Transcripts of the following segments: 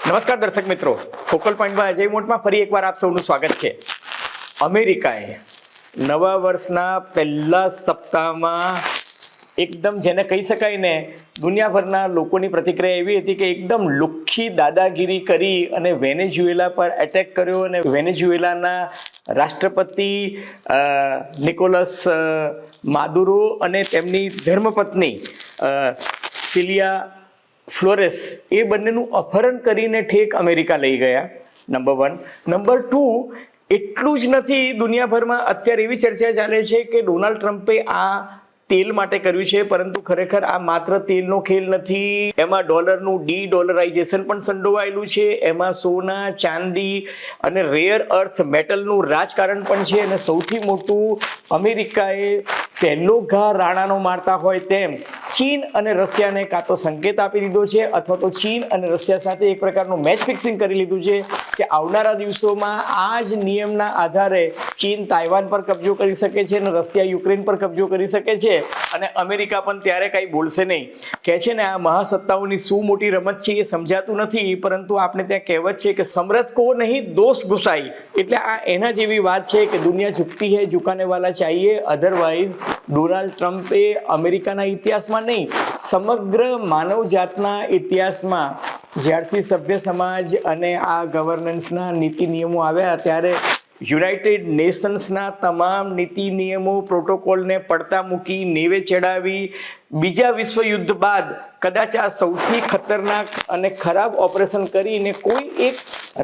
નમસ્કાર દર્શક મિત્રો, ફોકલ પોઈન્ટમાં અજય મોટમાં ફરી એકવાર આપ સૌનું સ્વાગત છે. અમેરિકાએ નવા વર્ષના પહેલા સપ્તાહમાં એકદમ જેને કહી શકાય ને દુનિયાભરના લોકોની પ્રતિક્રિયા એવી હતી કે એકદમ લુખ્ખી દાદાગીરી કરી અને વેનેઝુએલા પર એટેક કર્યો અને વેનેઝુએલાના રાષ્ટ્રપતિ નિકોલસ માદુરો અને તેમની ધર્મપત્ની સિલિયા ફ્લોરેસ એ બંનેનું અપહરણ કરીને ઠેક અમેરિકા લઈ ગયા. નંબર 1. નંબર 2, એટલું જ નથી, દુનિયાભરમાં અત્યારે એવી ચર્ચા ચાલે છે કે ડોનાલ્ડ ટ્રમ્પે આ તેલ માટે કર્યું છે, પરંતુ ખરેખર આ માત્ર તેલનો ખેલ નથી. એમાં ડોલરનું ડી-ડોલરાઇઝેશન પણ સંડોવાયેલું છે, એમાં સોના, ચાંદી અને રેર અર્થ મેટલનું રાજકારણ પણ છે. અને સૌથી મોટું, અમેરિકાએ પહેલો ઘા રાણાનો મારતા હોય તેમ ચીન અને રશિયાને કાં તો સંકેત આપી દીધો છે અથવા તો ચીન અને રશિયા સાથે એક પ્રકારનું મેચ ફિક્સિંગ કરી લીધું છે કે આવનારા દિવસોમાં આ જ નિયમના આધારે ચીન તાઇવાન પર કબજો કરી શકે છે અને રશિયા યુક્રેન પર કબજો કરી શકે છે અને અમેરિકા પણ ત્યારે કંઈ બોલશે નહીં. કહે છે ને, આ મહાસત્તાઓની શું મોટી રમત છે એ સમજાતું નથી, પરંતુ આપણે ત્યાં કહેવત છે કે સમરથ કો નહીં દોષ ગુસાઈ. એટલે આ એના જેવી વાત છે કે દુનિયા ઝુકતી હૈ, ઝુકાને વાલા ચાહીએ. અધરવાઇઝ ડોનાલ્ડ ટ્રમ્પે અમેરિકાના ઇતિહાસમાં નહીં, સમગ્ર માનવજાતના ઇતિહાસમાં જ્યારથી સભ્ય સમાજ અને આ ગવર્નન્સના નીતિ નિયમો આવ્યા ત્યારે યુનાઇટેડ નેશન્સના તમામ નીતિ નિયમો પ્રોટોકોલને પડતા મૂકી નેવે ચડાવી બીજા વિશ્વયુદ્ધ બાદ કદાચ આ સૌથી ખતરનાક અને ખરાબ ઓપરેશન કરીને કોઈ એક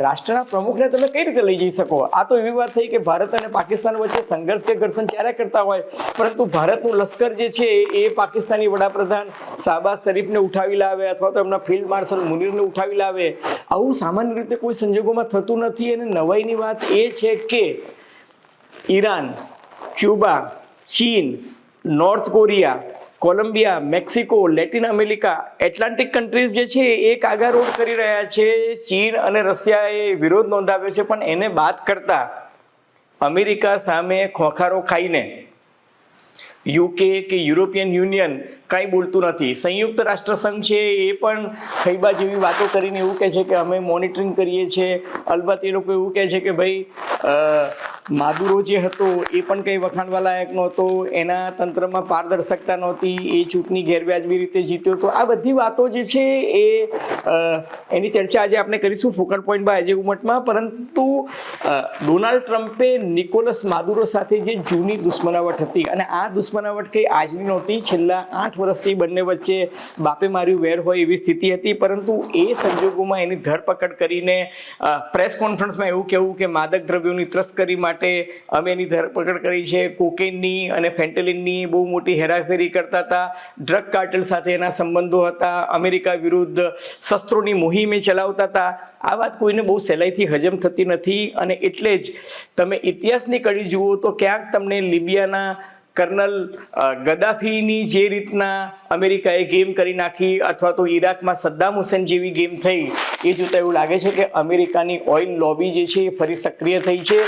રાષ્ટ્રના પ્રમુખને તમે કઈ રીતે લઈ જઈ શકો? આ તો એવી વાત થઈ કે ભારત અને પાકિસ્તાન વચ્ચે સંઘર્ષ કે ઘર્ષણ ચાલ્યા કરતા હોય, પરંતુ ભારતનું લશ્કર જે છે એ પાકિસ્તાની વડાપ્રધાન શાહબાઝ શરીફને ઉઠાવી લાવે અથવા તો એમના ફિલ્ડ માર્શલ મુનીરને ઉઠાવી લાવે. આવું સામાન્ય રીતે કોઈ સંજોગોમાં થતું નથી. અને નવાઈની વાત એ છે કે ઈરાન, ક્યુબા, ચીન, north Korea, Columbia, Mexico, Latin America, Atlantic countries જે છે એ કાગા રોડ કરી રહ્યા છે. ચીન અને રશિયાએ વિરોધ નોંધાવ્યો છે, પણ એને બાદ કરતા અમેરિકા સામે ખોખારો ખાઈને યુકે કે યુરોપિયન યુનિયન કાંઈ બોલતું નથી. સંયુક્ત રાષ્ટ્ર સંઘ છે એ પણ ખૈબા જેવી વાતો કરીને એવું કહે છે કે અમે મોનિટરિંગ કરીએ છીએ. અલબત્ત એ લોકો એવું કહે છે કે ભાઈ માદુરો જે હતો એ પણ કંઈ વખાણવા લાયક નહોતો, એના તંત્રમાં પારદર્શકતા નહોતી, એ ચૂંટણી ગેરવ્યાજબી રીતે જીત્યો. તો આ બધી વાતો જે છે એ એની ચર્ચા આજે આપણે કરીશું ફોકલ પોઈન્ટ બાય અજય ઉમટમાં. પરંતુ ડોનાલ્ડ ટ્રમ્પે નિકોલસ માદુરો સાથે જે જૂની દુશ્મનાવટ હતી, અને આ દુશ્મનાવટ કંઈ આજની નહોતી, છેલ્લા 8 વર્ષથી બંને વચ્ચે બાપે માર્યું વેર હોય એવી સ્થિતિ હતી. પરંતુ એ સંજોગોમાં એની ધરપકડ કરીને પ્રેસ કોન્ફરન્સમાં એવું કહેવું કે માદક દ્રવ્યોની તસ્કરી માટે અમે એની ધરપકડ કરી છે, કોકેનની અને ફેન્ટેલિનની બહુ મોટી હેરાફેરી કરતા હતા, ડ્રગ કાર્ટેલ સાથે એના સંબંધો હતા, અમેરિકા વિરુદ્ધ શસ્ત્રોની મુહિમ ચલાવતા હતા. આ વાત કોઈને બહુ સહેલાઈથી હજમ થતી નથી. અને એટલે જ તમે ઇતિહાસની કડી જુઓ તો ક્યાંક તમને લિબિયાના કર્નલ ગદ્દાફીની જે રીતના અમેરિકાએ ગેમ કરી નાખી અથવા તો ઈરાકમાં સદ્દામ હુસેન જેવી ગેમ થઈ, એ જોતાં એવું લાગે છે કે અમેરિકાની ઓઇલ લોબી જે છે એ ફરી સક્રિય થઈ છે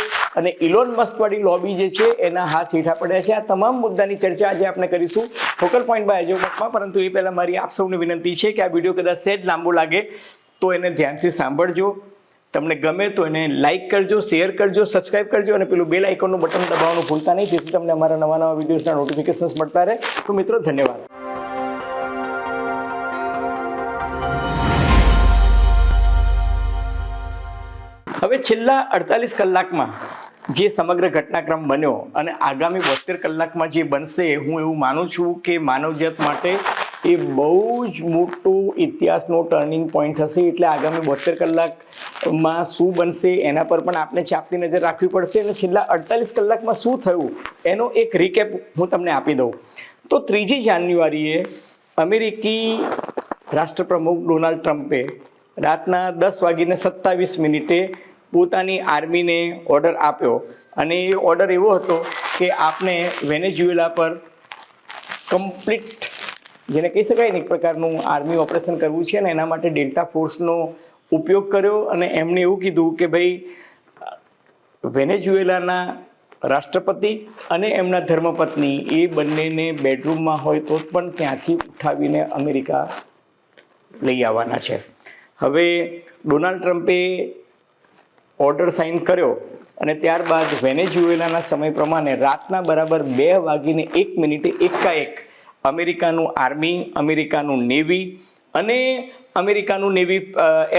અને ઇલોન મસ્કવાળી લોબી જે છે એના હાથ હેઠા પડ્યા છે. આ તમામ મુદ્દાની ચર્ચા આજે આપણે કરીશું ફોકલ પોઈન્ટ બાય અજય ઉમટમાં. પરંતુ એ પહેલાં મારી આપ સૌને વિનંતી છે કે આ વિડીયો કદાચ સહેજ લાંબો લાગે તો એને ધ્યાનથી સાંભળજો. તમને ગમે તો એને લાઇક કરજો, શેર કરજો, સબસ્ક્રાઇબ કરજો અને પેલું બેલ આઇકોનનું બટન દબાવવાનું ભૂલતા નહીં, જેથી તમને અમારા નવા વિડીયોઝના નોટિફિકેશન્સ મળતા રહે. તો મિત્રો, ધન્યવાદ. હવે છેલ્લા 48 કલાકમાં જે સમગ્ર ઘટનાક્રમ બન્યો અને આગામી 72 કલાકમાં જે બનશે, હું એવું માનું છું કે માનવજાત માટે એ બહુ જ મોટો ઇતિહાસનો ટર્નિંગ પોઈન્ટ હશે. એટલે આગામી 72 કલાકમાં શું બનશે એના પર પણ આપણે ચાપતી નજર રાખવી પડશે. અને છેલ્લા 48 કલાકમાં શું થયું એનો એક રિકેપ હું તમને આપી દઉં. તો 3 જાન્યુઆરીએ અમેરિકી રાષ્ટ્રપ્રમુખ ડોનાલ્ડ ટ્રમ્પે રાતના 10:27 પોતાની આર્મીને ઓર્ડર આપ્યો. અને એ ઓર્ડર એવો હતો કે આપને વેનેઝુએલા પર કમ્પ્લીટ, જેને કહી શકાય ને એક પ્રકારનું આર્મી ઓપરેશન કરવું છે, અને એના માટે ડેલ્ટા ફોર્સનો ઉપયોગ કર્યો. અને એમણે એવું કીધું કે ભાઈ વેનેઝુએલાના રાષ્ટ્રપતિ અને એમના ધર્મપત્ની એ બંનેને બેડરૂમમાં હોય તો પણ ત્યાંથી ઉઠાવીને અમેરિકા લઈ આવવાના છે. હવે ડોનાલ્ડ ટ્રમ્પે ઓર્ડર સાઇન કર્યો અને ત્યારબાદ વેનેઝુએલાના સમય પ્રમાણે રાતના બરાબર 2:01 એકાએક અમેરિકાનું આર્મી, અમેરિકાનું નેવી અને અમેરિકાનું નેવી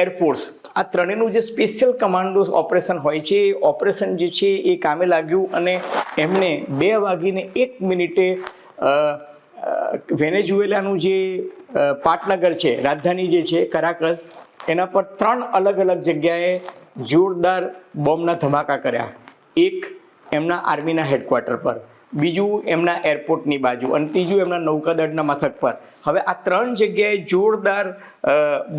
એરફોર્સ આ ત્રણેયનું જે સ્પેશિયલ કમાન્ડો ઓપરેશન હોય છે એ ઓપરેશન જે છે એ કામે લાગ્યું અને એમણે 2:01 વેનેઝુએલાનું જે પાટનગર છે, રાજધાની જે છે કરાકસ, એના પર 3 અલગ અલગ જગ્યાએ જોરદાર બોમ્બના ધમાકા કર્યા. એક એમના આર્મીના હેડક્વાર્ટર પર, બીજું એમના એરપોર્ટની બાજુ અને ત્રીજું એમના નૌકાદળના મથક પર. હવે આ 3 જગ્યાએ જોરદાર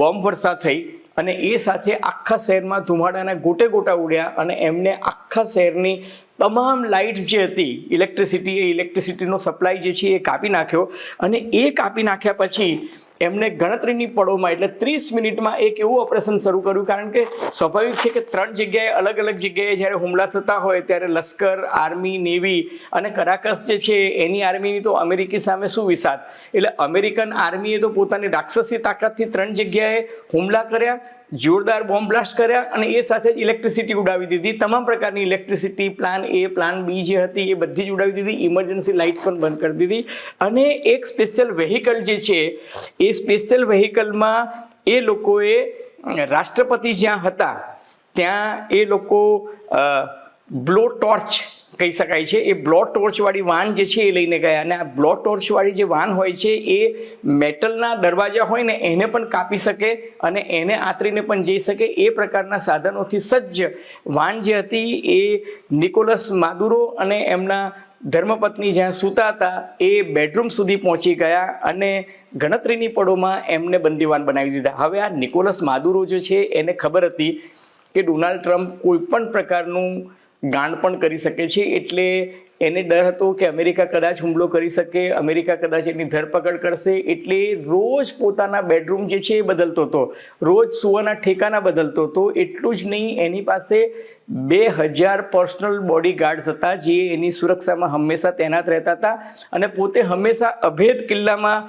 બોમ્બ વર્ષા થઈ અને એ સાથે આખા શહેરમાં ધુમાડાના ગોટે ગોટા ઉડ્યા અને એમને આખા શહેરની તમામ લાઇટ્સ જે હતી, ઇલેક્ટ્રિસિટીનો સપ્લાય જે છે એ કાપી નાખ્યો. અને એ કાપી નાખ્યા પછી એમને ગણતરીની પળોમાં એટલે 30 મિનિટમાં એક એવું ઓપરેશન શરૂ કર્યું. કારણ કે સ્વાભાવિક છે કે 3 જગ્યાએ અલગ અલગ જગ્યાએ જ્યારે હુમલા થતા હોય ત્યારે લશ્કર, આર્મી, નેવી અને કરાકસ જે છે એની આર્મીની તો અમેરિકી સામે શું વિસાદ. એટલે અમેરિકન આર્મીએ તો પોતાની રાક્ષસી તાકાતથી 3 જગ્યાએ હુમલા કર્યા, જોરદાર બોમ્બ બ્લાસ્ટ કર્યા અને એ સાથે જ ઇલેક્ટ્રિસિટી ઉડાવી દીધી. તમામ પ્રકારની electricity, plan A, plan B જે હતી એ બધી જ ઉડાવી દીધી. ઇમરજન્સી લાઇટ્સ પણ બંધ કરી દીધી. અને એક સ્પેશિયલ વેહિકલ જે છે એ સ્પેશિયલ વેહિકલમાં એ લોકોએ રાષ્ટ્રપતિ જ્યાં હતા ત્યાં એ લોકો બ્લો ટોર્ચ કહી શકાય છે, એ બ્લો ટોર્ચવાળી વાન જે છે એ લઈને ગયા. અને આ બ્લો ટોર્ચવાળી જે વાન હોય છે એ મેટલના દરવાજા હોય ને એને પણ કાપી શકે અને એને આંતરીને પણ જઈ શકે એ પ્રકારના સાધનોથી સજ્જ વાન જે હતી એ નિકોલસ માદુરો અને એમના ધર્મપત્ની જ્યાં સૂતા હતા એ બેડરૂમ સુધી પહોંચી ગયા અને ગણતરીની પળોમાં એમને બંદીવાન બનાવી દીધા. હવે આ નિકોલસ માદુરો જે છે એને ખબર હતી કે ડોનાલ્ડ ટ્રમ્પ કોઈ પણ પ્રકારનું ગાંડ પણ કરી શકે છે, એટલે એને ડર હતો કે અમેરિકા કદાચ હુમલો કરી શકે, અમેરિકા કદાચ એની ધરપકડ કરશે. એટલે રોજ પોતાના બેડરૂમ જે છે એ બદલતો હતો, રોજ સુવાના ઠેકાના બદલતો હતો. એટલું જ નહીં, એની પાસે 2000 પર્સનલ બોડીગાર્ડ્સ હતા જે એની સુરક્ષામાં હંમેશા તૈનાત રહેતા હતા અને પોતે હંમેશા અભેદ કિલ્લામાં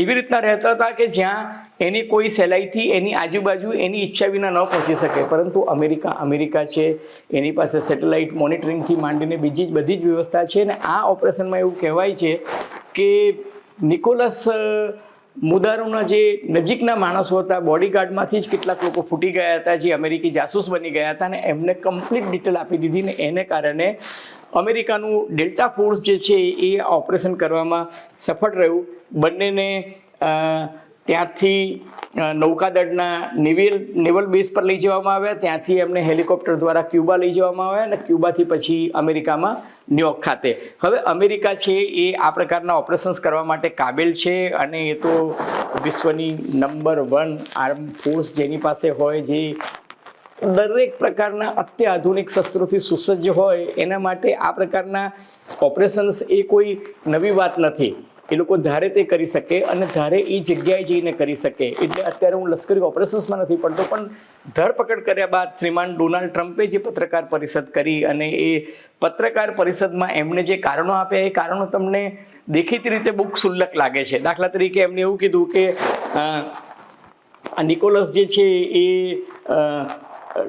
એવી રીતના રહેતા હતા કે જ્યાં એની કોઈ સહેલાઈથી એની આજુબાજુ એની ઈચ્છા વિના ન પહોંચી શકે. પરંતુ અમેરિકા છે, એની પાસે સેટેલાઇટ મોનિટરિંગથી માંડીને બીજી જ બધી જ વ્યવસ્થા છે. અને આ ઓપરેશનમાં એવું કહેવાય છે કે નિકોલસ મુદારોના જે નજીકના માણસો હતા, બોડીગાર્ડમાંથી જ કેટલાક લોકો ફૂટી ગયા હતા જે અમેરિકી જાસૂસ બની ગયા હતા અને એમને કમ્પ્લીટ ડિટેલ આપી દીધી. ને એને કારણે અમેરિકાનું ડેલ્ટા ફોર્સ જે છે એ ઓપરેશન કરવામાં સફળ રહ્યું. બંનેને ત્યાંથી નૌકાદળના નેવલ બેઝ પર લઈ જવામાં આવ્યા, ત્યાંથી એમને હેલિકોપ્ટર દ્વારા ક્યુબા લઈ જવામાં આવ્યા અને ક્યુબાથી પછી અમેરિકામાં ન્યુયોર્ક ખાતે. હવે અમેરિકા છે એ આ પ્રકારના ઓપરેશન્સ કરવા માટે કાબિલ છે અને એ તો વિશ્વની નંબર 1 આર્મ ફોર્સ જેની પાસે હોય, જે દરેક પ્રકારના અત્યાધુનિક શસ્ત્રોથી સુસજ્જ હોય, એના માટે આ પ્રકારના ઓપરેશન્સ એ કોઈ નવી વાત નથી. એ લોકો ધારે તે કરી શકે અને ધારે એ જગ્યાએ જઈને કરી શકે. એટલે અત્યારે હું લશ્કરી ઓપરેશન્સમાં નથી પડતો, પણ ધરપકડ કર્યા બાદ શ્રીમાન ડોનાલ્ડ ટ્રમ્પે જે પત્રકાર પરિષદ કરી અને એ પત્રકાર પરિષદમાં એમણે જે કારણો આપ્યા એ કારણો તમને દેખીતી રીતે બહુ ક્ષુલ્લક લાગે છે. દાખલા તરીકે એમણે એવું કીધું કે આ નિકોલસ જે છે એ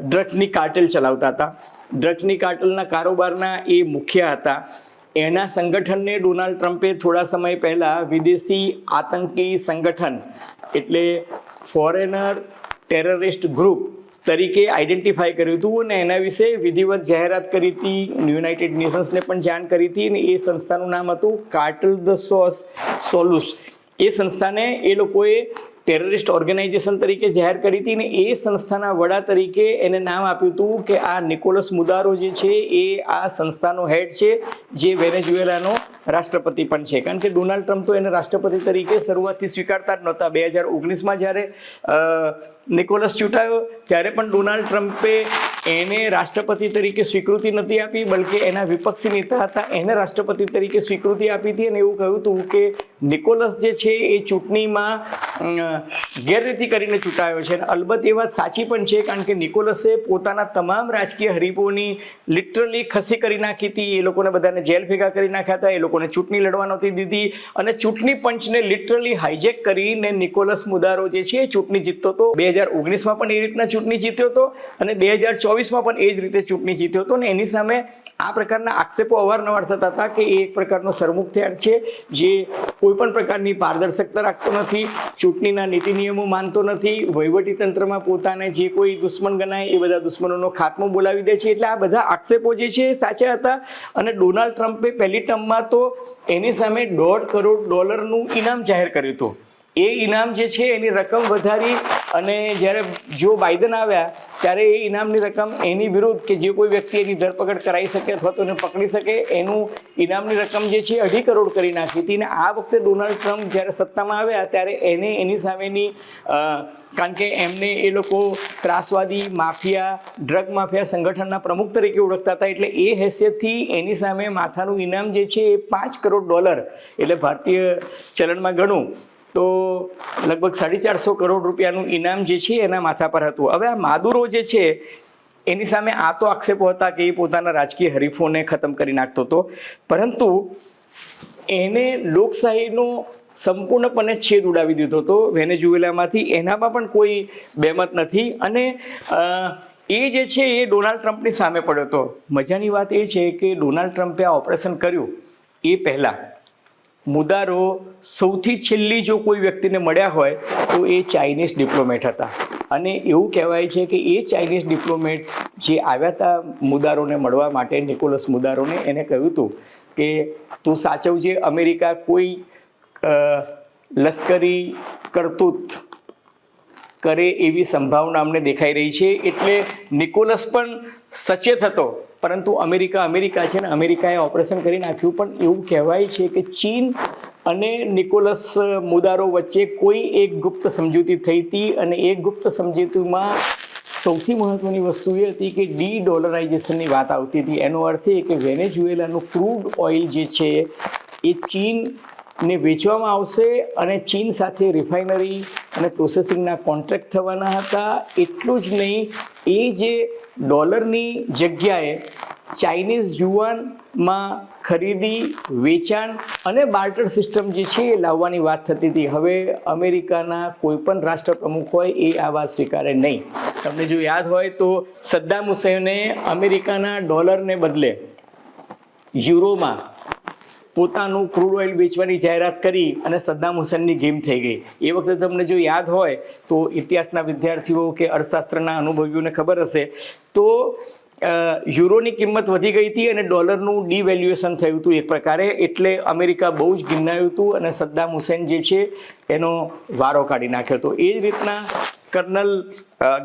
ડ્રગ્સની કાર્ટેલ ચલાવતા હતા, ડ્રગ્સની કાર્ટેલના કારોબારના એ મુખ્ય હતા. એના સંગઠનને ડોનાલ્ડ ટ્રમ્પે થોડા સમય પહેલાં વિદેશી આતંકી સંગઠન એટલે ફોરેનર ટેરરિસ્ટ ગ્રુપ તરીકે આઈડેન્ટિફાઈ કર્યું હતું અને એના વિશે વિધિવત જાહેરાત કરી હતી. યુનાઇટેડ નેશન્સને પણ જાણ કરી હતી અને એ સંસ્થાનું નામ હતું કાર્ટેલ દ સોલુસ. એ સંસ્થાને એ લોકોએ ટેરરિસ્ટ ઓર્ગેનાઇઝેશન તરીકે જાહેર કરી હતી અને એ સંસ્થાના વડા તરીકે એને નામ આપ્યું હતું કે આ નિકોલસ મુદારો જે છે એ આ સંસ્થાનો હેડ છે, જે વેનેઝુએલાનો રાષ્ટ્રપતિ પણ છે. કારણ કે ડોનાલ્ડ ટ્રમ્પ તો એને રાષ્ટ્રપતિ તરીકે શરૂઆતથી સ્વીકારતા જ નહોતા. 2019માં જ્યારે નિકોલસ ચૂંટાયો ત્યારે પણ ડોનાલ્ડ ટ્રમ્પે એને રાષ્ટ્રપતિ તરીકે સ્વીકૃતિ નથી આપી, બલકે એના વિપક્ષી નેતા હતા એને રાષ્ટ્રપતિ તરીકે સ્વીકૃતિ આપી હતી અને એવું કહ્યું હતું કે નિકોલસ જે છે એ ચૂંટણીમાં ગેરરીતિ કરીને ચૂંટાયો છે. અને અલબત્ત એ વાત સાચી પણ છે, કારણ કે નિકોલસે પોતાના તમામ રાજકીય હરીફોની લિટરલી ખસી કરી નાખી હતી. એ લોકોને બધાને જેલ ભેગા કરી નાખ્યા હતા. એ લોકોને ચૂંટણી લડવા નહોતી દીધી અને ચૂંટણી પંચને લિટરલી હાઈજેક કરીને નિકોલસ મુદારો જે છે એ ચૂંટણી જીતતો હતો. 2019માં પણ એ રીતના ચૂંટણી જીત્યો હતો અને 2024માં પણ એ જ રીતે ચૂંટણી જીત્યો હતો. અને એની સામે આ પ્રકારના આક્ષેપો અવારનવાર થતા હતા કે એ એક પ્રકારનો સરમુખત્યાર છે, જે કોઈ પણ પ્રકારની પારદર્શકતા રાખતો નથી, ચૂંટણીના નીતિ નિયમો માનતો નથી, વહીવટી તંત્રમાં પોતાને જે કોઈ દુશ્મન ગણાય એ બધા દુશ્મનોનો ખાત્મો બોલાવી દે છે. એટલે આ બધા આક્ષેપો જે છે એ સાચા હતા. અને ડોનાલ્ડ ટ્રમ્પે પહેલી ટર્મમાં તો એની સામે $1.5 કરોડ ઇનામ જાહેર કર્યું હતું. એ ઇનામ જે છે એની રકમ વધારી અને જ્યારે જો બાઇડન આવ્યા ત્યારે એ ઇનામની રકમ એની વિરુદ્ધ કે જે કોઈ વ્યક્તિ એની ધરપકડ કરાવી શકે અથવા તો એને પકડી શકે એનું ઇનામની રકમ જે છે 2.5 કરોડ કરી નાખી હતી. અને આ વખતે ડોનાલ્ડ ટ્રમ્પ જ્યારે સત્તામાં આવ્યા ત્યારે એને એની સામેની કારણ કે એમને એ લોકો ત્રાસવાદી માફિયા ડ્રગ માફિયા સંગઠનના પ્રમુખ તરીકે ઓળખતા હતા. એટલે એ હેસિયતથી એની સામે માથાનું ઇનામ જે છે એ $5 કરોડ એટલે ભારતીય ચલણમાં ગણું તો લગભગ 450 કરોડ રૂપિયાનું ઇનામ જે છે એના માથા પર હતું. હવે આ માદુરો જે છે એની સામે આ તો આક્ષેપો હતા કે એ પોતાના રાજકીય હરીફોને ખતમ કરી નાખતો હતો, પરંતુ એને લોકશાહીનો સંપૂર્ણપણે છેદ ઉડાવી દીધો હતો વેનેઝુએલામાંથી. એનામાં પણ કોઈ બેમત નથી અને એ જે છે એ ડોનાલ્ડ ટ્રમ્પની સામે પડ્યો હતો. મજાની વાત એ છે કે ડોનાલ્ડ ટ્રમ્પે આ ઓપરેશન કર્યું એ પહેલાં મુદારો સૌથી છેલ્લી જો કોઈ વ્યક્તિને મળ્યા હોય તો એ ચાઇનીઝ ડિપ્લોમેટ હતા. અને એવું કહેવાય છે કે એ ચાઇનીઝ ડિપ્લોમેટ જે આવ્યા હતા મુદારોને મળવા માટે, નિકોલસ મુદારોને, એને કહ્યું હતું કે તું સાચવજે, અમેરિકા કોઈ લશ્કરી કરતૂત કરે એવી સંભાવના અમને દેખાઈ રહી છે. એટલે નિકોલસ પણ સચેત હતો, પરંતુ અમેરિકા છે ને અમેરિકાએ ઓપરેશન કરી નાખ્યું. પણ એવું કહેવાય છે કે ચીન અને નિકોલસ મુદારો વચ્ચે કોઈ એક ગુપ્ત સમજૂતી થઈ હતી અને એ ગુપ્ત સમજૂતીમાં સૌથી મહત્વની વસ્તુ એ હતી કે ડી-ડોલરાઇઝેશનની વાત આવતી હતી. એનો અર્થ એ કે વેનેઝુએલાનું ક્રૂડ ઓઇલ જે છે એ ચીનને વેચવામાં આવશે અને ચીન સાથે રિફાઇનરી અને પ્રોસેસિંગના કોન્ટ્રાક્ટ થવાના હતા. એટલું જ નહીં, એ જે ડોલરની જગ્યાએ ચાઇનીઝ યુઆનમાં ખરીદી, વેચાણ અને બાર્ટર સિસ્ટમ જે છે એ લાવવાની વાત થતી હતી. હવે અમેરિકાના કોઈ પણ રાષ્ટ્ર પ્રમુખ હોય એ આ વાત સ્વીકારે નહીં. તમને જો યાદ હોય તો સદ્દામ હુસૈને અમેરિકાના ડોલરને બદલે યુરોમાં પોતાનું ક્રૂડ ઓઇલ વેચવાની જાહેરાત કરી અને સદ્દામ હુસૈનની ગેમ થઈ ગઈ. એ વખતે તમને જો યાદ હોય તો ઇતિહાસના વિદ્યાર્થીઓ કે અર્થશાસ્ત્રના અનુભવીઓને ખબર હશે તો યુરોની કિંમત વધી ગઈ હતી અને ડોલરનું ડિવેલ્યુએશન થયું હતું એક પ્રકારે. એટલે અમેરિકા બહુ જ ગિન્નાયું હતું અને સદ્દામ હુસૈન જે છે એનો વારો કાઢી નાખ્યો હતો. એ જ રીતના કર્નલ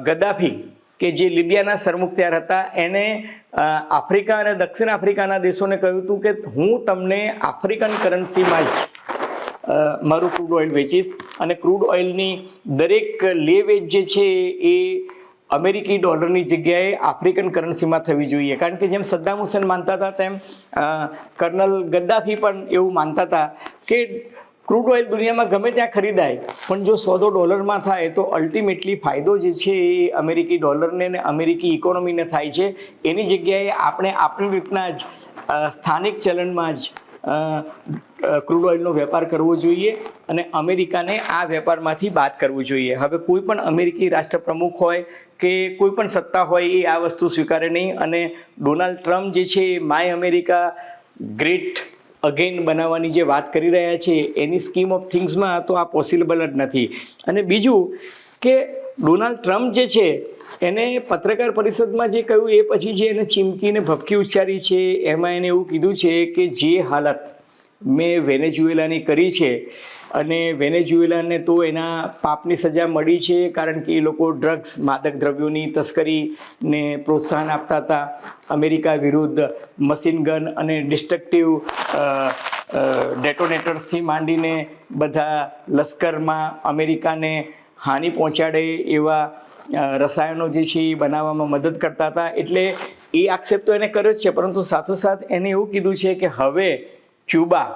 ગદ્દાફી કે જે લિબિયાના સરમુખત્યાર હતા, એને આફ્રિકા અને દક્ષિણ આફ્રિકાના દેશોને કહ્યું હતું કે હું તમને આફ્રિકન કરન્સીમાં જ મારું ક્રૂડ ઓઇલ વેચીશ અને ક્રૂડ ઓઇલની દરેક લે વેચ જે છે એ અમેરિકી ડોલરની જગ્યાએ આફ્રિકન કરન્સીમાં થવી જોઈએ. કારણ કે જેમ સદ્દામ હુસેન માનતા હતા તેમ કર્નલ ગદ્દાફી પણ એવું માનતા હતા કે ક્રૂડ ઓઇલ દુનિયામાં ગમે ત્યાં ખરીદાય, પણ જો સોદો ડોલરમાં થાય તો અલ્ટિમેટલી ફાયદો જે છે એ અમેરિકી ડોલરને ને અમેરિકી ઇકોનોમીને થાય છે. એની જગ્યાએ આપણે આપણી રીતના જ સ્થાનિક ચલણમાં જ ક્રૂડ ઓઇલનો વેપાર કરવો જોઈએ અને અમેરિકાને આ વેપારમાંથી બાદ કરવું જોઈએ. હવે કોઈ પણ અમેરિકી રાષ્ટ્રપ્રમુખ હોય કે કોઈ પણ સત્તા હોય એ આ વસ્તુ સ્વીકારે નહીં. અને ડોનાલ્ડ ટ્રમ્પ જે છે માય અમેરિકા ગ્રેટ અગેન બનાવવાની જે વાત કરી રહ્યા છે એની સ્કીમ ઓફ થિંગ્સમાં તો આ પોસિબલ જ નથી. અને બીજું કે ડોનાલ્ડ ટ્રમ્પ જે છે એને પત્રકાર પરિષદમાં જે કહ્યું એ પછી જે એને ચીમકીને ભભકી ઉચ્ચારી છે એમાં એને એવું કીધું છે કે જે હાલત મેં વેનેઝુએલાની કરી છે અને વેનેઝુએલાને તો એના પાપની સજા મળી છે, કારણ કે એ લોકો ડ્રગ્સ, માદક દ્રવ્યોની તસ્કરીને પ્રોત્સાહન આપતા હતા. અમેરિકા વિરુદ્ધ મશીન ગન અને ડિસ્ટ્રક્ટિવ ડેટોનેટર્સથી માંડીને બધા લશ્કરમાં અમેરિકાને હાનિ પહોંચાડે એવા રસાયણો જે છે એ બનાવવામાં મદદ કરતા હતા. એટલે એ આક્ષેપ તો એને કર્યો જ છે, પરંતુ સાથોસાથ એને એવું કીધું છે કે હવે ક્યુબા,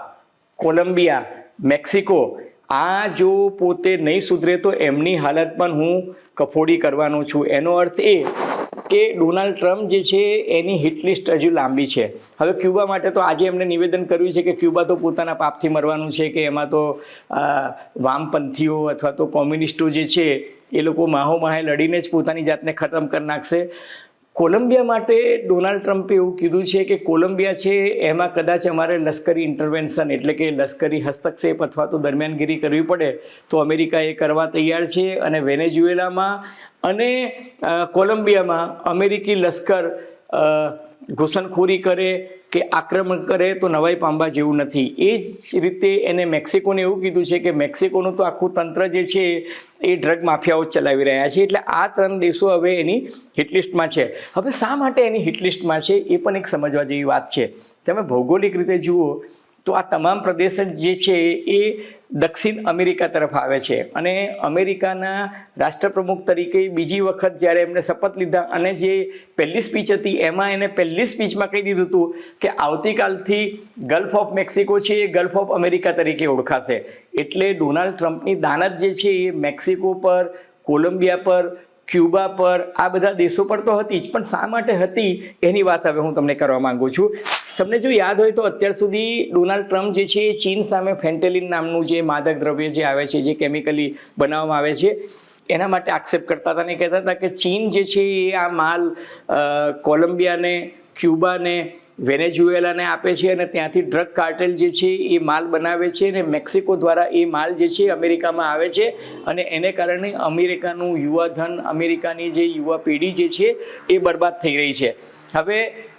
કોલંબિયા મેક્સિકો આ જો પોતે નહીં સુધરે તો એમની હાલત પણ હું કફોડી કરવાનો છું. એનો અર્થ એ કે ડોનાલ્ડ ટ્રમ્પ જે છે એની હિટ લિસ્ટ હજુ લાંબી છે. હવે ક્યુબા માટે તો આજે એમને નિવેદન કર્યું છે કે ક્યુબા તો પોતાના પાપથી મરવાનું છે, કે એમાં તો વામપંથીઓ અથવા તો કોમ્યુનિસ્ટો જે છે એ લોકો માહોમાહે લડીને જ પોતાની જાતને ખતમ કરી નાખશે. કોલંબિયા માટે ડોનાલ્ડ ટ્રમ્પે એવું કીધું છે કે કોલંબિયા છે એમાં કદાચ અમારે લશ્કરી ઇન્ટરવેન્શન એટલે કે લશ્કરી હસ્તક્ષેપ અથવા તો દરમિયાનગીરી કરવી પડે તો અમેરિકા એ કરવા તૈયાર છે. અને વેનેઝુએલામાં અને કોલંબિયામાં અમેરિકી લશ્કર ઘૂસણખોરી કરે કે આક્રમણ કરે તો નવાઈ પામવા જેવું નથી. એ જ રીતે એને મેક્સિકોને એવું કીધું છે કે મેક્સિકોનું તો આખું તંત્ર જે છે એ ડ્રગ માફિયાઓ ચલાવી રહ્યા છે. એટલે આ 3 દેશો હવે એની હિટલિસ્ટમાં છે. હવે શા માટે એની હિટલિસ્ટમાં છે એ પણ એક સમજવા જેવી વાત છે. તમે ભૌગોલિક રીતે જુઓ તો આ તમામ પ્રદેશ જે છે એ દક્ષિણ અમેરિકા તરફ આવે છે. અને અમેરિકાના રાષ્ટ્રપ્રમુખ તરીકે બીજી વખત જ્યારે એમને શપથ લીધા અને જે પહેલી સ્પીચ હતી એમાં એને પહેલી સ્પીચમાં કહી દીધું હતું કે આવતીકાલથી ગલ્ફ ઓફ મેક્સિકો છે એ ગલ્ફ ઓફ અમેરિકા તરીકે ઓળખાશે. એટલે ડોનાલ્ડ ટ્રમ્પની દાનત જે છે એ મેક્સિકો પર, કોલંબિયા પર, ક્યુબા પર, આ બધા દેશો પર તો હતી જ, પણ શા માટે હતી એની વાત હવે હું તમને કરવા માંગુ છું. તમને જો યાદ હોય તો અત્યાર સુધી ડોનાલ્ડ ટ્રમ્પ જે છે એ ચીન સામે ફેન્ટેલિન નામનું જે માદક દ્રવ્ય જે આવે છે, જે કેમિકલી બનાવવામાં આવે છે, એના માટે આક્ષેપ કરતા હતા અને કહેતા હતા કે ચીન જે છે એ આ માલ કોલંબિયાને, ક્યુબાને, વેનેઝુએલાને આપે છે અને ત્યાંથી ડ્રગ કાર્ટેલ જે છે એ માલ બનાવે છે અને મેક્સિકો દ્વારા એ માલ જે છે અમેરિકામાં આવે છે. અને એને કારણે અમેરિકાનું યુવાધન, અમેરિકાની જે યુવા પેઢી જે છે એ બરબાદ થઈ રહી છે. હવે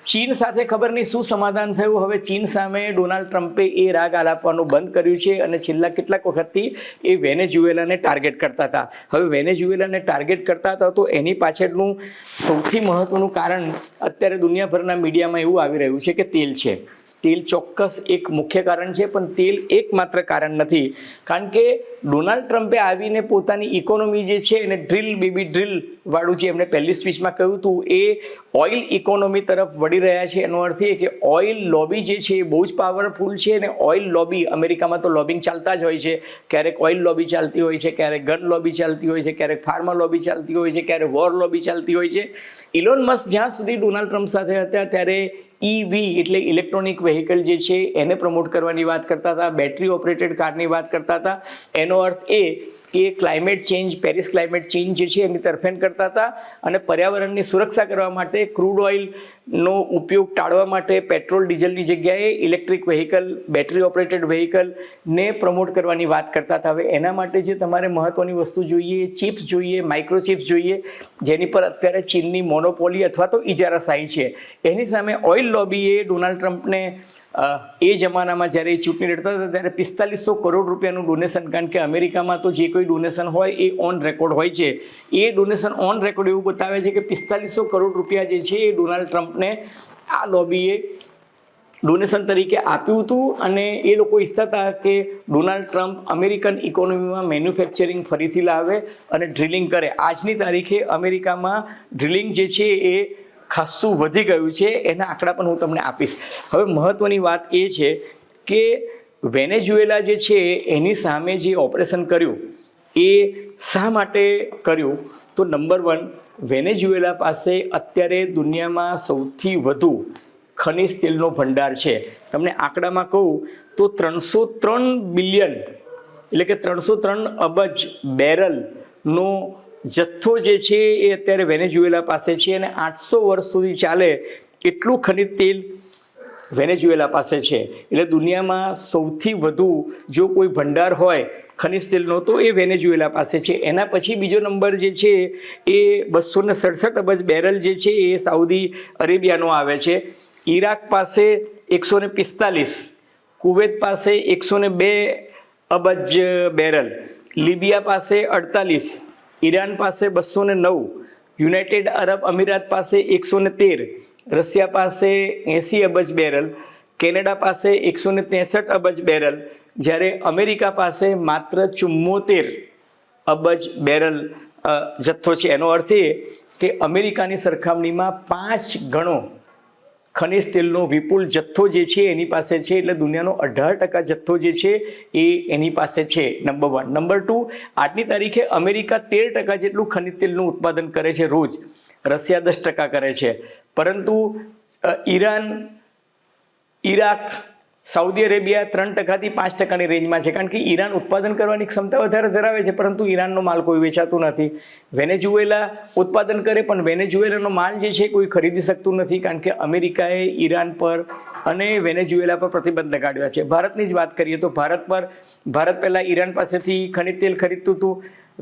ચીન સાથે ખબર નહીં શું સમાધાન થયું. હવે ચીન સામે ડોનાલ્ડ ટ્રમ્પે એ રાગ આલાપવાનું બંધ કર્યું છે અને છેલ્લા કેટલાક વખતથી એ વેનેઝુએલાને ટાર્ગેટ કરતા હતા. હવે વેનેઝુએલાને ટાર્ગેટ કરતા હતા તો એની પાછળનું સૌથી મહત્વનું કારણ અત્યારે દુનિયાભરના મીડિયામાં એવું આવી રહ્યું છે કે તેલ છે. તેલ ચોક્કસ એક મુખ્ય કારણ છે, પણ તેલ એકમાત્ર કારણ નથી. કારણ કે ડોનાલ્ડ ટ્રમ્પે આવીને પોતાની ઇકોનોમી જે છે એને ડ્રીલ બેબી ડ્રીલ વાળું જે એમને પહેલી સ્પીચમાં કહ્યું હતું એ ઓઇલ ઇકોનોમી તરફ વળી રહ્યા છે. એનો અર્થ એ કે ઓઇલ લોબી જે છે એ બહુ જ પાવરફુલ છે. અને ઓઇલ લોબી, અમેરિકામાં તો લોબિંગ ચાલતા જ હોય છે. ક્યારેક ઓઇલ લોબી ચાલતી હોય છે, ક્યારેક ગન લોબી ચાલતી હોય છે, ક્યારેક ફાર્મા લોબી ચાલતી હોય છે, ક્યારેક વોર લોબી ચાલતી હોય છે. ઇલોન મસ્ક જ્યાં સુધી ડોનાલ્ડ ટ્રમ્પ સાથે હતા ત્યારે EV એટલે ઇલેક્ટ્રોનિક વ્હીકલ જે છે એને પ્રમોટ કરવાની વાત કરતા હતા, બેટરી ઓપરેટેડ કારની વાત કરતા હતા. એનો અર્થ એ કે climate change, Paris climate change જે છે એની તરફેણ કરતા હતા. અને પર્યાવરણની સુરક્ષા કરવા માટે ક્રૂડ ઓઇલનો ઉપયોગ ટાળવા માટે પેટ્રોલ ડીઝલની જગ્યાએ ઇલેક્ટ્રિક વ્હીકલ, બેટરી ઓપરેટેડ વ્હીકલને પ્રમોટ કરવાની વાત કરતા હતા. હવે એના માટે જે તમારે મહત્વની વસ્તુ જોઈએ, ચિપ્સ જોઈએ, માઇક્રોચિપ્સ જોઈએ, જેની પર અત્યારે ચીનની મોનોપોલી અથવા તો ઇજારાશાહી છે. એની સામે ઓઇલ લોબીએ ડોનાલ્ડ ટ્રમ્પને એ જમાનામાં જ્યારે ચૂંટણી લડતા હતા ત્યારે 4500 કરોડ રૂપિયાનું ડોનેશન, કારણ કે અમેરિકામાં તો જે કોઈ ડોનેશન હોય એ ઓન રેકોર્ડ હોય છે, એ ડોનેશન ઓન રેકોર્ડ એવું બતાવે છે કે 4500 કરોડ રૂપિયા જે છે એ ડોનાલ્ડ ટ્રમ્પને આ લોબીએ ડોનેશન તરીકે આપ્યું હતું. અને એ લોકો ઈચ્છતા હતા કે ડોનાલ્ડ ટ્રમ્પ અમેરિકન ઇકોનોમીમાં મેન્યુફેક્ચરિંગ ફરીથી લાવે અને ડ્રિલિંગ કરે. આજની તારીખે અમેરિકામાં ડ્રિલિંગ જે છે એ ખાસું વધી ગયું છે. એના આંકડા પણ હું તમને આપીશ. હવે મહત્વની વાત એ છે કે વેનેઝુએલા જે છે એની સામે જે ઓપરેશન કર્યું એ શા માટે કર્યું? તો નંબર 1, વેનેઝુએલા પાસે અત્યારે દુનિયામાં સૌથી વધુ ખનિજ તેલનો ભંડાર છે. તમને આંકડામાં કહું તો 303 બિલિયન એટલે કે 303 અબજ બેરલનો જથ્થો જે છે એ અત્યારે વેનેઝુએલા પાસે છે. અને 800 વર્ષ સુધી ચાલે એટલું ખનિજ તેલ વેનેઝુએલા પાસે છે. એટલે દુનિયામાં સૌથી વધુ જો કોઈ ભંડાર હોય ખનિજ તેલનો તો એ વેનેઝુએલા પાસે છે. એના પછી બીજો નંબર જે છે એ 267 અબજ બેરલ જે છે એ સાઉદી અરેબિયાનો આવે છે. ઈરાક પાસે 145, કુવૈત પાસે 102 અબજ બેરલ, લિબિયા પાસે 48, ઈરાન પાસે 209, યુનાઇટેડ અરબ અમીરાત પાસે 113, રશિયા પાસે 80 અબજ બેરલ, કેનેડા પાસે 163 અબજ બેરલ, જ્યારે અમેરિકા પાસે માત્ર 74 અબજ બેરલ જથ્થો છે. એનો અર્થ એ કે અમેરિકાની સરખામણીમાં 5 ગણો ખનિજ તેલનો વિપુલ જથ્થો જે છે એની પાસે છે, એટલે દુનિયાનો 18% જથ્થો જે છે એ એની પાસે છે, નંબર 1. નંબર 2, આજની તારીખે અમેરિકા 13% જેટલું ખનિજ તેલનું ઉત્પાદન કરે છે રોજ, રશિયા 10% કરે છે, પરંતુ ઈરાન, ઈરાક, સાઉદી અરેબિયા 3% થી 5%ની રેન્જમાં છે, કારણ કે ઈરાન ઉત્પાદન કરવાની ક્ષમતા વધારે ધરાવે છે, પરંતુ ઈરાનનો માલ કોઈ વેચાતું નથી. વેનેઝુએલા ઉત્પાદન કરે, પણ વેનેઝુએલાનો માલ જે છે કોઈ ખરીદી શકતું નથી, કારણ કે અમેરિકાએ ઈરાન પર અને વેનેઝુએલા પર પ્રતિબંધ લગાડ્યા છે. ભારતની જ વાત કરીએ તો ભારત પહેલાં ઈરાન પાસેથી ખનિજ તેલ ખરીદતું હતું,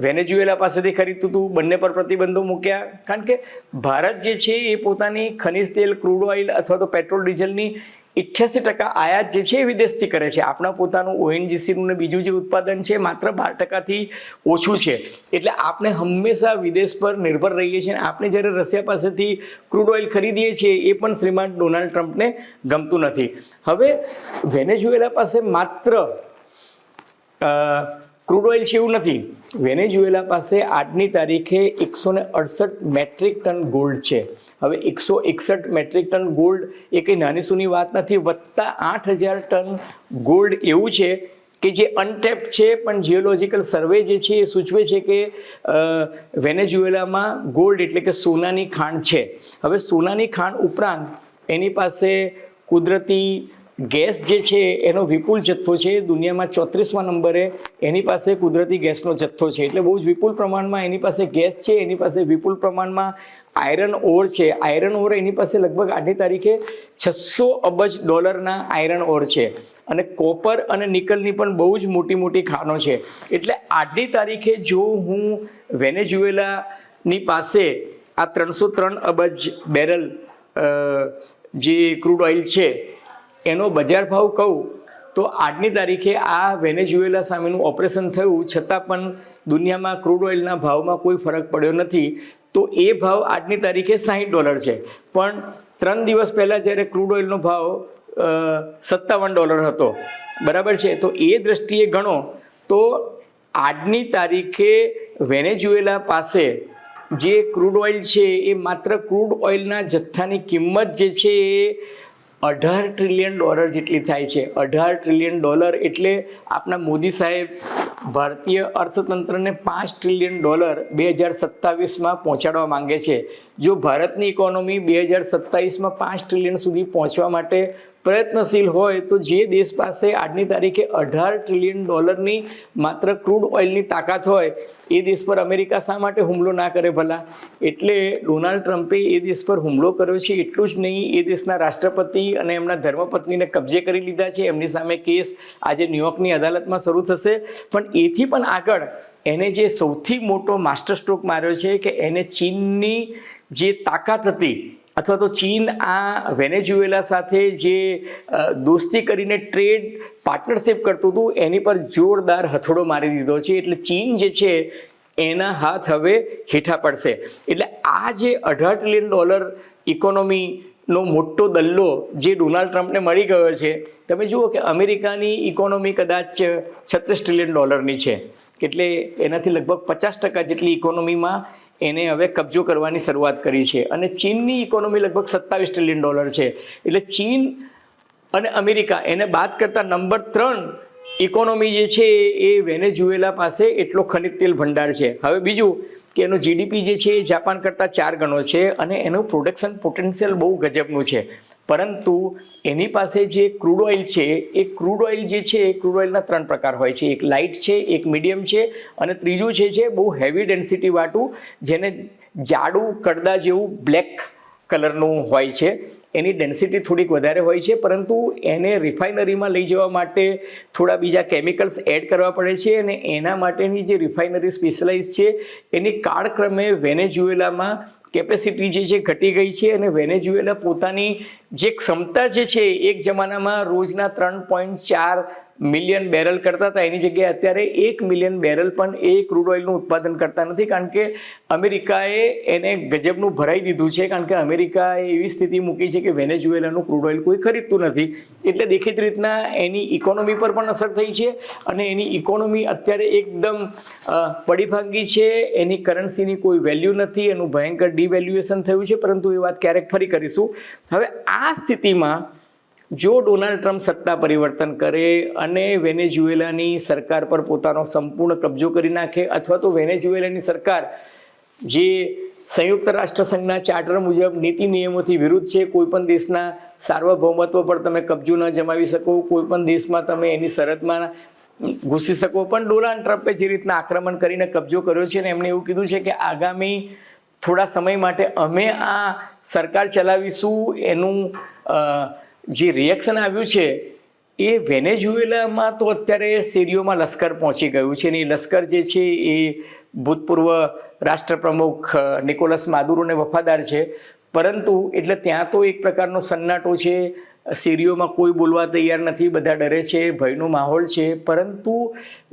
વેનેઝુએલા પાસેથી ખરીદતું હતું, બંને પર પ્રતિબંધો મૂક્યા, કારણ કે ભારત જે છે એ પોતાની ખનિજ તેલ, ક્રૂડ ઓઇલ અથવા તો પેટ્રોલ ડીઝલની 88% આયાત જે છે એ વિદેશથી કરે છે. આપણા પોતાનું ONGCનું ને બીજું જે ઉત્પાદન છે માત્ર 12%થી ઓછું છે, એટલે આપણે હંમેશા વિદેશ પર નિર્ભર રહીએ છીએ. આપણે જ્યારે રશિયા પાસેથી ક્રૂડ ઓઇલ ખરીદીએ છીએ એ પણ શ્રીમાન ડોનાલ્ડ ટ્રમ્પને ગમતું નથી. હવે વેનેઝુએલા પાસે માત્ર ક્રૂડ ઓઇલ છે એવું નથી, વેનેઝુએલા પાસે આજની તારીખે 168 મેટ્રિક ટન ગોલ્ડ છે. હવે 161 મેટ્રિક ટન ગોલ્ડ એ કંઈ નાની સૂની વાત નથી, વત્તા 8000 ટન ગોલ્ડ એવું છે કે જે અનટેપ્ડ છે, પણ જીઓલોજિકલ સર્વે જે છે એ સૂચવે છે કે વેનેઝુએલામાં ગોલ્ડ એટલે કે સોનાની ખાણ છે. હવે સોનાની ખાણ ઉપરાંત એની પાસે કુદરતી ગેસ જે છે એનો વિપુલ જથ્થો છે, દુનિયામાં 34મા નંબરે એની પાસે કુદરતી ગેસનો જથ્થો છે, એટલે બહુ જ વિપુલ પ્રમાણમાં એની પાસે ગેસ છે. એની પાસે વિપુલ પ્રમાણમાં આયરન ઓર છે. આયરન ઓર એની પાસે લગભગ આજની તારીખે $600 અબજ આયરન ઓર છે, અને કોપર અને નિકલની પણ બહુ જ મોટી મોટી ખાણો છે. એટલે આજની તારીખે જો હું વેનેઝુએલાની પાસે આ 303 અબજ બેરલ જે ક્રૂડ ઓઇલ છે એનો બજાર ભાવ કહું તો આજની તારીખે આ વેનેઝુએલા સામેનું ઓપરેશન થયું છતાં પણ દુનિયામાં ક્રૂડ ઓઇલના ભાવમાં કોઈ ફરક પડ્યો નથી. તો એ ભાવ આજની તારીખે $60 છે, પણ 3 દિવસ પહેલાં જ્યારે ક્રૂડ ઓઇલનો ભાવ $57 હતો, બરાબર છે. તો એ દ્રષ્ટિએ ગણો તો આજની તારીખે વેનેઝુએલા પાસે જે ક્રૂડ ઓઇલ છે એ માત્ર ક્રૂડ ઓઇલના જથ્થાની કિંમત જે છે એ $18 ટ્રિલિયન જેટલી થાય છે. $18 ટ્રિલિયન એટલે આપણા મોદી સાહેબ ભારતીય અર્થતંત્રને $5 ટ્રિલિયન 2027માં પહોંચાડવા માંગે છે. જો ભારતની ઇકોનોમી 2027માં $5 ટ્રિલિયન સુધી પહોંચવા માટે પ્રયત્નશીલ હોય તો જે દેશ પાસે આજની તારીખે $18 ટ્રિલિયન માત્ર ક્રૂડ ઓઇલની તાકાત હોય એ દેશ પર અમેરિકા શા માટે હુમલો ના કરે ભલા? એટલે ડોનાલ્ડ ટ્રમ્પે એ દેશ પર હુમલો કર્યો છે. એટલું જ નહીં, એ દેશના રાષ્ટ્રપતિ અને એમના ધર્મપત્નીને કબજે કરી લીધા છે. એમની સામે કેસ આજે ન્યુયોર્કની અદાલતમાં શરૂ થશે. પણ એથી પણ આગળ એને જે સૌથી મોટો માસ્ટર સ્ટ્રોક માર્યો છે કે એને ચીનની જે તાકાત હતી, અથવા તો ચીન આ વેનેઝુએલા સાથે જે દોસ્તી કરીને ટ્રેડ પાર્ટનરશિપ કરતું હતું એની પર જોરદાર હથોડો મારી દીધો છે. એટલે ચીન જે છે એના હાથ હવે હેઠા પડશે. એટલે આ જે $18 ટ્રિલિયન ઇકોનોમીનો મોટો દલ્લો જે ડોનાલ્ડ ટ્રમ્પને મળી ગયો છે, તમે જુઓ કે અમેરિકાની ઇકોનોમી કદાચ $36 ટ્રિલિયન છે, એટલે એનાથી લગભગ 50% જેટલી ઇકોનોમીમાં એને હવે કબજો કરવાની શરૂઆત કરી છે. અને ચીનની ઇકોનોમી લગભગ $27 ટ્રિલિયન છે. એટલે ચીન અને અમેરિકા એને બાદ કરતા નંબર 3 ઇકોનોમી જે છે એ વેનેઝુએલા પાસે એટલો ખનિજ તેલ ભંડાર છે. હવે બીજું કે એનો જીડીપી જે છે એ જાપાન કરતાં 4 ગણો છે, અને એનું પ્રોડક્શન પોટેન્શિયલ બહુ ગજબનું છે. પરંતુ એની પાસે જે ક્રૂડ ઓઇલ છે એ ક્રૂડ ઓઇલ જે છે એ ક્રૂડ ઓઇલના 3 પ્રકાર હોય છે. એક લાઇટ છે, એક મીડિયમ છે, અને ત્રીજું છે બહુ હેવી ડેન્સિટી વાળું, જેને જાડું કડદા જેવું બ્લેક કલરનું હોય છે. એની ડેન્સિટી થોડીક વધારે હોય છે, પરંતુ એને રિફાઇનરીમાં લઈ જવા માટે થોડા બીજા કેમિકલ્સ એડ કરવા પડે છે, અને એના માટેની જે રિફાઇનરી સ્પેશિયલાઇઝ છે એની કાળક્રમે વેનેઝુએલામાં કેપેસિટી જે છે ઘટી ગઈ છે. અને વેનેઝુએલા પોતાની જે ક્ષમતા જે છે એક જમાનામાં રોજના 3.4 મિલિયન બેરલ કરતા હતા એની જગ્યાએ અત્યારે 1 મિલિયન બેરલ પણ એ ક્રૂડ ઓઇલનું ઉત્પાદન કરતા નથી, કારણ કે અમેરિકાએ એને ગજબનું ભરાઈ દીધું છે. કારણ કે અમેરિકાએ એવી સ્થિતિ મૂકી છે કે વેનેઝુએલાનું ક્રૂડ ઓઇલ કોઈ ખરીદતું નથી, એટલે દેખીતી રીતના એની ઇકોનોમી પર પણ અસર થઈ છે અને એની ઇકોનોમી અત્યારે એકદમ પડીભાંગી છે. એની કરન્સીની કોઈ વેલ્યુ નથી, એનું ભયંકર ડિવેલ્યુએશન થયું છે, પરંતુ એ વાત ક્યારેક ફરી કરીશું. હવે આ સ્થિતિમાં જો ડોનાલ્ડ ટ્રમ્પ સત્તા પરિવર્તન કરે અને વેનેઝુએલાની સરકાર પર પોતાનો સંપૂર્ણ કબજો કરી નાખે, અથવા તો વેનેઝુએલાની સરકાર જે સંયુક્ત રાષ્ટ્ર સંઘના ચાર્ટર મુજબ નીતિ નિયમોથી વિરુદ્ધ છે, કોઈ પણ દેશના સાર્વભૌમત્વ પર તમે કબજો ન જમાવી શકો, કોઈ પણ દેશમાં તમે એની સરહદમાં ઘૂસી શકો, પણ ડોનાલ્ડ ટ્રમ્પે જે રીતના આક્રમણ કરીને કબજો કર્યો છે ને એમણે એવું કીધું છે કે આગામી થોડા સમય માટે અમે આ સરકાર ચલાવીશું. એનું જે રિએક્શન આવ્યું છે એ વેનેઝુએલામાં તો અત્યારે શેરીઓમાં લશ્કર પહોંચી ગયું છે, અને એ લશ્કર જે છે એ ભૂતપૂર્વ રાષ્ટ્રપ્રમુખ નિકોલસ માદુરોને વફાદાર છે, પરંતુ એટલે ત્યાં તો એક પ્રકારનો સન્નાટો છે. શેરીઓમાં કોઈ બોલવા તૈયાર નથી, બધા ડરે છે, ભયનો માહોલ છે. પરંતુ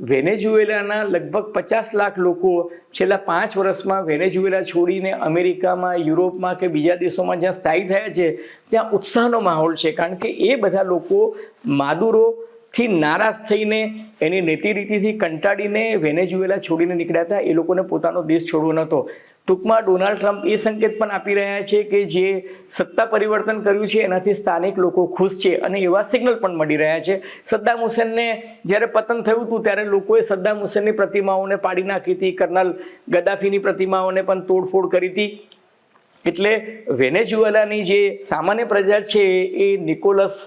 વેનેઝુએલાના લગભગ 50 લાખ લોકો છેલ્લા 5 વર્ષમાં વેનેઝુએલા છોડીને અમેરિકામાં, યુરોપમાં કે બીજા દેશોમાં જ્યાં સ્થાયી થયા છે ત્યાં ઉત્સાહનો માહોલ છે, કારણ કે એ બધા લોકો માદુરોથી નારાજ થઈને એની નીતિ રીતિથી કંટાળીને વેનેઝુએલા છોડીને નીકળ્યા હતા. એ લોકોને પોતાનો દેશ છોડવો નહોતો. ટૂંકમાં ડોનાલ્ડ ટ્રમ્પ એ સંકેત પણ આપી રહ્યા છે કે જે સત્તા પરિવર્તન કર્યું છે એનાથી સ્થાનિક લોકો ખુશ છે, અને એવા સિગ્નલ પણ મળી રહ્યા છે. સદ્દામ હુસેનને જ્યારે પતન થયું હતું ત્યારે લોકોએ સદ્દામ હુસેનની પ્રતિમાઓને પાડી નાખી હતી, કર્નલ ગદ્દાફીની પ્રતિમાઓને પણ તોડફોડ કરી હતી. એટલે વેનેઝુએલાની જે સામાન્ય પ્રજા છે એ નિકોલસ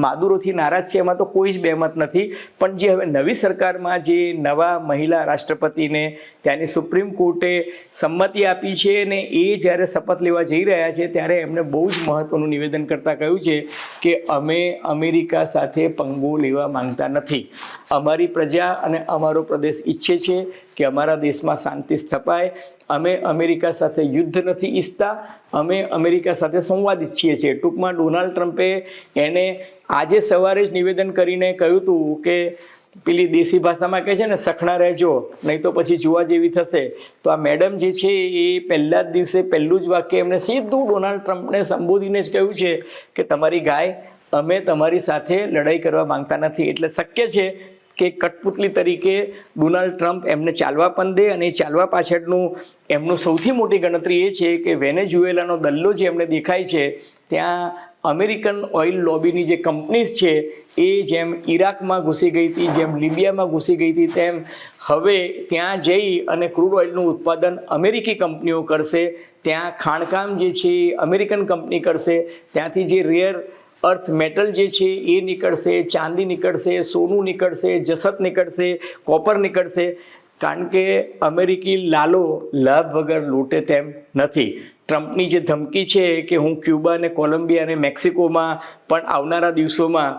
માદુરોથી નારાજ છે, એમાં તો કોઈ જ બહેમત નથી. પણ જે હવે નવી સરકારમાં જે નવા મહિલા રાષ્ટ્રપતિને ત્યાંની સુપ્રીમ કોર્ટે સંમતિ આપી છે ને એ જ્યારે શપથ લેવા જઈ રહ્યા છે ત્યારે એમણે બહુ જ મહત્વનું નિવેદન કરતાં કહ્યું છે કે અમે અમેરિકા સાથે પંગો લેવા માંગતા નથી. અમારી પ્રજા અને અમારો પ્રદેશ ઈચ્છે છે કે અમારા દેશમાં શાંતિ સ્થપાય. અમે અમેરિકા સાથે યુદ્ધ નથી ઈચ્છતા, અમે અમેરિકા સાથે સંવાદ ઈચ્છીએ છીએ. ટૂંકમાં ડોનાલ્ડ ટ્રમ્પે એને આજે સવારે જ નિવેદન કરીને કહ્યું હતું કે પેલી દેશી ભાષામાં કહે છે ને, સખણા રહેજો નહીં તો પછી જોવા જેવી થશે. તો આ મેડમ જે છે એ પહેલા જ દિવસે પહેલું જ વાક્ય એમને સીધું ડોનાલ્ડ ટ્રમ્પને સંબોધીને જ કહ્યું છે કે તમારી ગાય, અમે તમારી સાથે લડાઈ કરવા માંગતા નથી. એટલે શક્ય છે કે કઠપુતલી તરીકે ડોનાલ્ડ ટ્રમ્પ એમને ચાલવા પણ દે, અને ચાલવા પાછળનું એમનું સૌથી મોટી ગણતરી એ છે કે વેનેઝુએલાનો દલ્લો જે એમને દેખાય છે ત્યાં અમેરિકન ઓઇલ લોબીની જે કંપનીઝ છે એ જેમ ઈરાકમાં ઘૂસી ગઈ હતી, જેમ લિબિયામાં ઘૂસી ગઈ હતી, તેમ હવે ત્યાં જઈ અને ક્રૂડ ઓઇલનું ઉત્પાદન અમેરિકી કંપનીઓ કરશે. ત્યાં ખાણકામ જે છે એ અમેરિકન કંપની કરશે. ત્યાંથી જે રેર અર્થ મેટલ જે છે એ નીકળશે, ચાંદી નીકળશે, સોનું નીકળશે, જસત નીકળશે, કોપર નીકળશે. કારણ કે અમેરિકી લાલો લાભ વગર લૂંટે તેમ નથી. ટ્રમ્પની જે ધમકી છે કે હું ક્યુબા અને કોલંબિયા અને મેક્સિકોમાં પણ આવનારા દિવસોમાં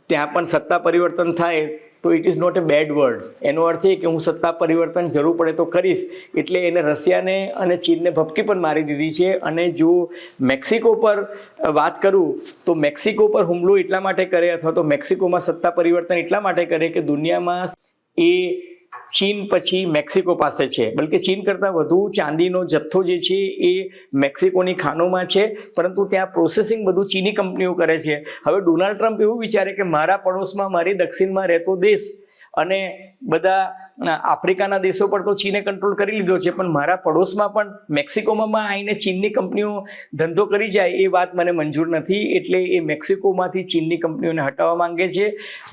ત્યાં પણ સત્તા પરિવર્તન થાય, તો it is not a bad word. એનો અર્થ એ કે હું સત્તા પરિવર્તન જરૂર પડે તો કરીશ. એટલે એને રશિયાને અને ચીનને ભપકી પણ મારી દીધી છે. અને જો મેક્સિકો પર વાત કરું તો મેક્સિકો પર હુમલો એટલા માટે કરે, અથવા તો મેક્સિકોમાં સત્તા પરિવર્તન એટલા માટે કરે કે દુનિયામાં એ ચીન પછી મેક્સિકો પાસે છે. બલકે ચીન કરતાં વધુ ચાંદીનો જથ્થો જે છે એ મેક્સિકોની ખાનોમાં છે, પરંતુ ત્યાં પ્રોસેસિંગ બધું ચીની કંપનીઓ કરે છે. હવે ડોનાલ્ડ ટ્રમ્પ એવું વિચારે કે મારા પડોશમાં, મારી દક્ષિણમાં રહેતો દેશ અને બધા આફ્રિકાના દેશો પર તો ચીને કંટ્રોલ કરી લીધો છે, પણ મારા પડોશમાં પણ મેક્સિકોમાં આવીને ચીનની કંપનીઓ ધંધો કરી જાય એ વાત મને મંજૂર નથી. એટલે એ મેક્સિકોમાંથી ચીનની કંપનીઓને હટાવવા માંગે છે.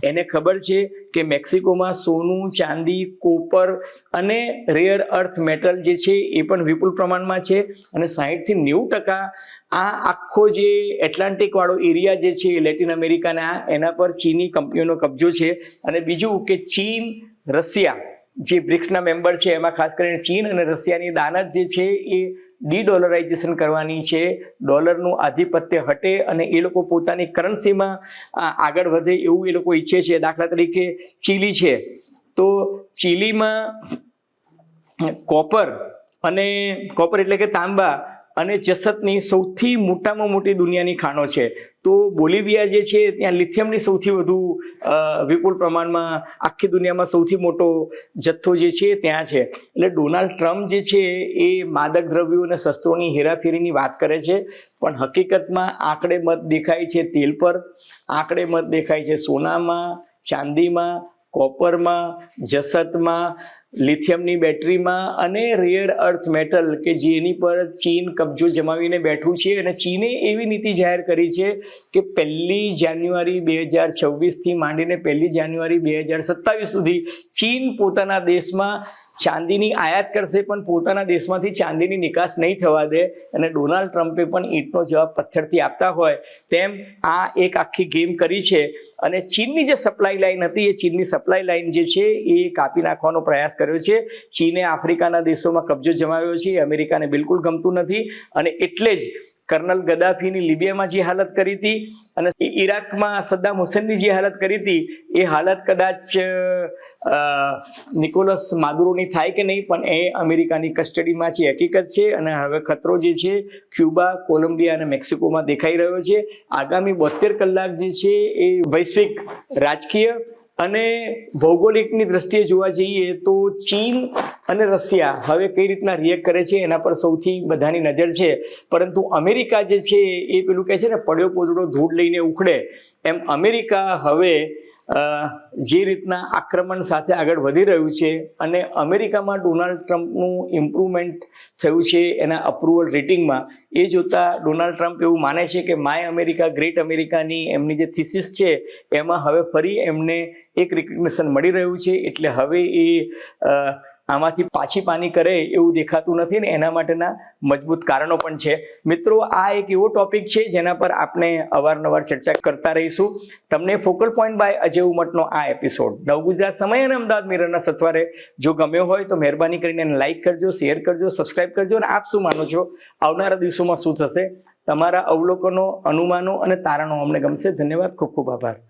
એને ખબર છે કે મેક્સિકોમાં સોનું, ચાંદી, કોપર અને રેર અર્થ મેટલ જે છે એ પણ વિપુલ પ્રમાણમાં છે, અને 60 થી 90% આ આખો જે એટલાન્ટિક વાળો એરિયા જે છે લેટિન અમેરિકાના, એના પર ચીની કંપનીઓનો કબજો છે. અને બીજું કે ચીન, રશિયા જે બ્રિક્સના મેમ્બર છે એમાં ખાસ કરીને ચીન અને રશિયાની દાનત જે છે એ ડી-ડોલરાઇઝેશન કરવાની છે. ડોલરનું આધિપત્ય હટે અને એ લોકો પોતાની કરન્સીમાં આગળ વધે એવું એ લોકો ઈચ્છે છે. દાખલા તરીકે ચીલી છે, તો ચીલીમાં કોપર એટલે કે તાંબા અને જસતની સૌથી મોટામાં મોટી દુનિયાની ખાણો છે. તો બોલિવિયા જે છે ત્યાં લિથિયમની સૌથી વધુ વિપુલ પ્રમાણમાં આખી દુનિયામાં સૌથી મોટો જથ્થો જે છે ત્યાં છે. એટલે ડોનાલ્ડ ટ્રમ્પ જે છે એ માદક દ્રવ્યો અને શસ્ત્રોની હેરાફેરીની વાત કરે છે, પણ હકીકતમાં આંકડે મત દેખાય છે તેલ પર, આંકડે મત દેખાય છે સોનામાં, ચાંદીમાં, કોપરમાં, જસતમાં, લિથિયમની બેટરીમાં અને રેર અર્થ મેટલ કે જેની પર ચીન કબજો જમાવીને બેઠું છે. અને ચીને એવી નીતિ જાહેર કરી છે કે 1 જાન્યુઆરી 2026થી માંડીને 1 જાન્યુઆરી 2027 સુધી ચીન પોતાના દેશમાં ચાંદીની આયાત કરશે, પણ પોતાના દેશમાંથી ચાંદીની નિકાસ નહીં થવા દે. અને ડોનાલ્ડ ટ્રમ્પે પણ ઈંટનો જવાબ પથ્થરથી આપતા હોય તેમ આ એક આખી ગેમ કરી છે. અને ચીનની જે સપ્લાય લાઇન હતી એ ચીનની સપ્લાય લાઇન જે છે એ કાપી નાખવાનો પ્રયાસ કર્યો છે. ચીને આફ્રિકાના દેશોમાં કબજો જમાવ્યો છે, એ અમેરિકાને બિલકુલ ગમતું નથી. અને એટલે જ કર્નલ ગદ્દાફીની લિબિયામાં જે હાલત કરી હતી અને ઈરાકમાં સદ્દામ હુસેનની જે હાલત કરી હતી એ હાલત કદાચ નિકોલસ માદુરોની થાય કે નહીં, પણ એ અમેરિકાની કસ્ટડીમાં છે, હકીકત છે. અને હવે ખતરો જે છે ક્યુબા, કોલંબિયા અને મેક્સિકોમાં દેખાઈ રહ્યો છે. આગામી 72 કલાક જે છે એ વૈશ્વિક રાજકીય અને ભૌગોલિકની દ્રષ્ટિએ જોવા જઈએ તો ચીન અને રશિયા હવે કઈ રીતના રિએક્ટ કરે છે એના પર સૌથી બધાની નજર છે. પરંતુ અમેરિકા જે છે એ પેલું કહે છે ને, પડ્યો પોદળો ધૂળ લઈને ઉખડે, એમ અમેરિકા હવે જે રીતના આક્રમણ સાથે આગળ વધી રહ્યું છે અને અમેરિકામાં ડોનાલ્ડ ટ્રમ્પનું ઇમ્પ્રુવમેન્ટ થયું છે એના અપ્રુવલ રેટિંગમાં, એ જોતા ડોનાલ્ડ ટ્રમ્પ એવું માને છે કે માય અમેરિકા ગ્રેટ અમેરિકાની એમની જે થીસીસ છે એમાં હવે ફરી એમને એક રિકગ્નિશન મળી રહ્યું છે. એટલે હવે એ આમાંથી પાછી પાની કરે એવું દેખાતું નથી ને એના માટેના મજબૂત કારણો પણ છે. મિત્રો, આ એક એવો ટોપિક છે જેના પર આપણે અવારનવાર ચર્ચા કરતા રહીશું. તમને ફોકલ પોઈન્ટ બાય અજય ઉમટનો આ એપિસોડ નવ ગુજરાત સમય અને અમદાવાદ મિરરના સથવારે જો ગમ્યો હોય તો મહેરબાની કરીને એને લાઇક કરજો, શેર કરજો, સબસ્ક્રાઇબ કરજો. અને આપ શું માનો છો, આવનારા દિવસોમાં શું થશે? તમારા અવલોકનો, અનુમાનો અને તારણો અમને ગમશે. ધન્યવાદ, ખૂબ ખૂબ આભાર.